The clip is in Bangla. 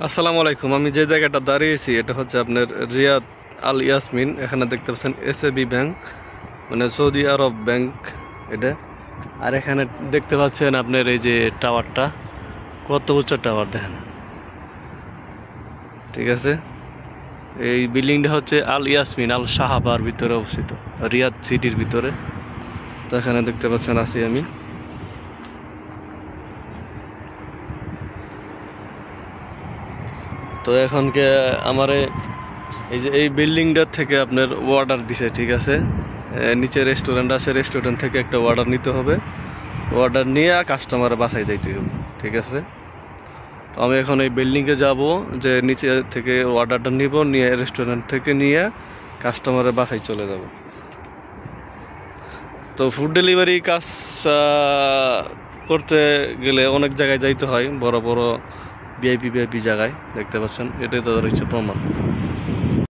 আসসালামু আলাইকুম। আমি যে জায়গাটা দাঁড়িয়েছি এটা হচ্ছে আপনার রিয়াদ আল ইয়াসমিন। এখানে দেখতে পাচ্ছেন এসএবি ব্যাংক, মানে সৌদি আরব ব্যাংক এটা। আর এখানে দেখতে পাচ্ছেন আপনার এই যে টাওয়ারটা, কত উচ্চ টাওয়ার দেখেন। ঠিক আছে, এই বিল্ডিংটা হচ্ছে আল ইয়াসমিন আল সাহাবার ভিতরে অবস্থিত, রিয়াদ সিটির ভিতরে। তো এখানে দেখতে পাচ্ছেন আছি আমি। তো এখনকে আমারে এই যে এই বিল্ডিংটার থেকে আপনার অর্ডার দিছে, ঠিক আছে। নিচে রেস্টুরেন্ট আছে, রেস্টুরেন্ট থেকে একটা অর্ডার নিতে হবে। অর্ডার নিয়ে কাস্টমারের বাসায় যাইতে হবে, ঠিক আছে। তো আমি এখন এই বিল্ডিংয়ে যাব, যে নিচে থেকে অর্ডারটা নিব, নিয়ে রেস্টুরেন্ট থেকে নিয়ে কাস্টমারের বাসায় চলে যাব। তো ফুড ডেলিভারি কাজ করতে গেলে অনেক জায়গায় যাইতে হয়, বড় বড় ভিআইপি জায়গায়। দেখতে পাচ্ছেন, এটাই তাদের হচ্ছে প্রমাণ।